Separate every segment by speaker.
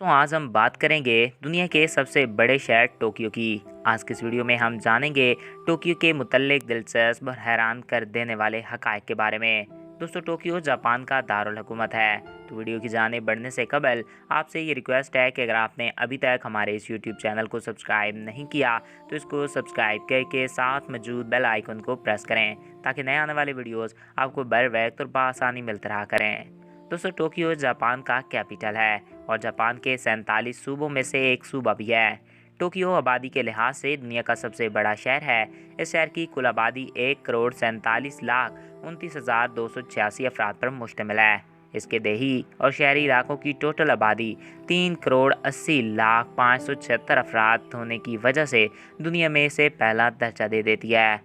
Speaker 1: तो आज हम बात करेंगे दुनिया के सबसे बड़े शहर टोक्यो की। आज के इस वीडियो में हम जानेंगे टोक्यो के मुतल्लिक दिलचस्प और हैरान कर देने वाले हकायक के बारे में। दोस्तों, टोक्यो जापान का दारुल हुकूमत है। तो वीडियो की जाने बढ़ने से कबल आपसे ये रिक्वेस्ट है कि अगर आपने अभी तक हमारे इस यूट्यूब चैनल को सब्सक्राइब नहीं किया तो इसको सब्सक्राइब करके साथ मौजूद बेल आइकन को प्रेस करें ताकि नए आने वाले वीडियोस आपको बर वक्त और बआसानी मिलते रहा करें। दोस्तों, टोक्यो जापान का कैपिटल है और जापान के 47 सूबों में से एक सूबा भी है। टोक्यो आबादी के लिहाज से दुनिया का सबसे बड़ा शहर है। इस शहर की कुल आबादी 1,47,29,286 अफराद पर मुश्तमिल है। इसके देही और शहरी इलाकों की टोटल आबादी 3,80,05,76 अफराद होने की वजह से दुनिया में इसे पहला दर्जा दे देती है।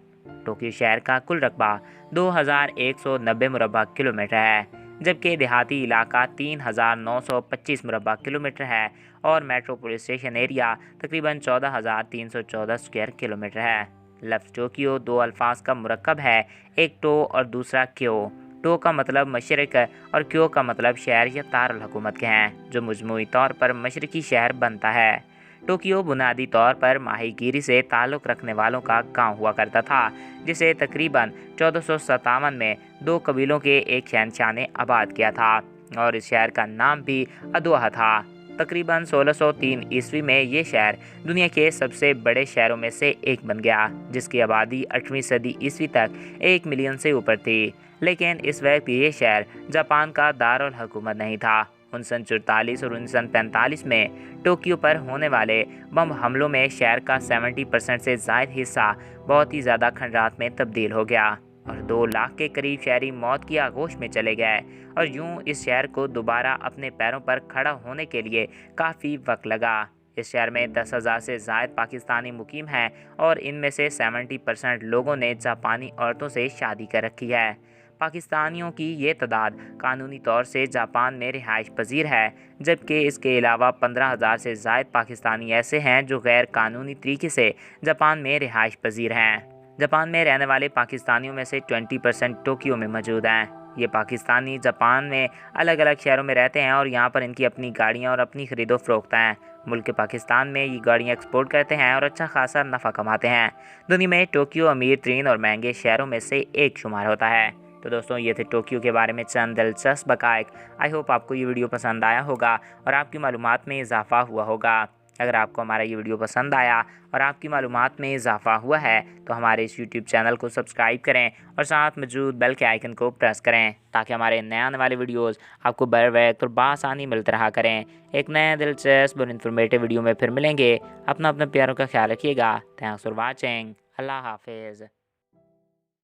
Speaker 1: टोक्यो शहर का कुल रकबा 2,190 मुरबा किलोमीटर है, जबकि देहाती इलाका 3,925 मुरबा किलोमीटर है और मेट्रोपोलिस स्टेशन एरिया तकरीबन 14,314 स्क्वायर किलोमीटर है। लफ्ज़ टोक्यो दो अल्फाज का मुरक्कब है, एक टो और दूसरा क्यो। टो का मतलब मशरक और क्यो का मतलब शहर या दारुल हुकूमत के हैं, जो मजमूई तौर पर मशरकी शहर बनता है। टोक्यो बुनियादी तौर पर माहीगीरी से ताल्लुक़ रखने वालों का गांव हुआ करता था, जिसे तकरीबन 1457 में दो कबीलों के एक शहंशाह ने आबाद किया था और इस शहर का नाम भी अदोहा था। तकरीबन 1603 ईस्वी में ये शहर दुनिया के सबसे बड़े शहरों में से एक बन गया, जिसकी आबादी 8वीं सदी ईस्वी तक 1 मिलियन से ऊपर थी। लेकिन इस वक्त ये शहर जापान का दारुल हुकूमत नहीं था। 1944 और 1945 में टोक्यो पर होने वाले बम हमलों में शहर का 70% से ज़ायद हिस्सा बहुत ही ज़्यादा खंडरात में तब्दील हो गया और 2 लाख के करीब शहरी मौत की आगोश में चले गए। और यूं इस शहर को दोबारा अपने पैरों पर खड़ा होने के लिए काफ़ी वक्त लगा। इस शहर में 10,000 से ज़ायद पाकिस्तानी मुकीम हैं और इनमें से 70% लोगों ने जापानी औरतों से शादी कर रखी है। पाकिस्तानियों की ये तादाद कानूनी तौर से जापान में रिहाइश पजीर है, जबकि इसके अलावा 15,000 से ज़ायद पाकिस्तानी ऐसे हैं जो गैर कानूनी तरीके से जापान में रिहाइश पजीर हैं। जापान में रहने वाले पाकिस्तानियों में से 20% टोक्यो में मौजूद हैं। ये पाकिस्तानी जापान में अलग अलग शहरों में रहते हैं और यहाँ पर इनकी अपनी गाड़ियाँ और अपनी खरीदो फरोख्त हैं। मुल्क पाकिस्तान में ये गाड़ियाँ एक्सपोर्ट करते हैं और अच्छा खासा नफ़ा कमाते हैं। दुनिया में टोक्यो अमीर तरीन और महंगे शहरों में से एक शुमार होता है। तो दोस्तों, ये थे टोक्यो के बारे में चंद दिलचस्प हक़ाइक़। आई होप आपको ये वीडियो पसंद आया होगा और आपकी मालूमात में इजाफ़ा हुआ होगा। अगर आपको हमारा ये वीडियो पसंद आया और आपकी मालूमात में इजाफ़ा हुआ है तो हमारे इस यूट्यूब चैनल को सब्सक्राइब करें और साथ मौजूद बेल के आइकन को प्रेस करें ताकि हमारे नए आने वाले वीडियोस आपको बर वक्त और बआसानी मिलते रहा करें। एक नए दिलचस्प और इन्फॉर्मेटिव वीडियो में फिर मिलेंगे। अपना प्यारों का ख्याल रखिएगा। Thanks for watching. अल्लाह हाफिज़।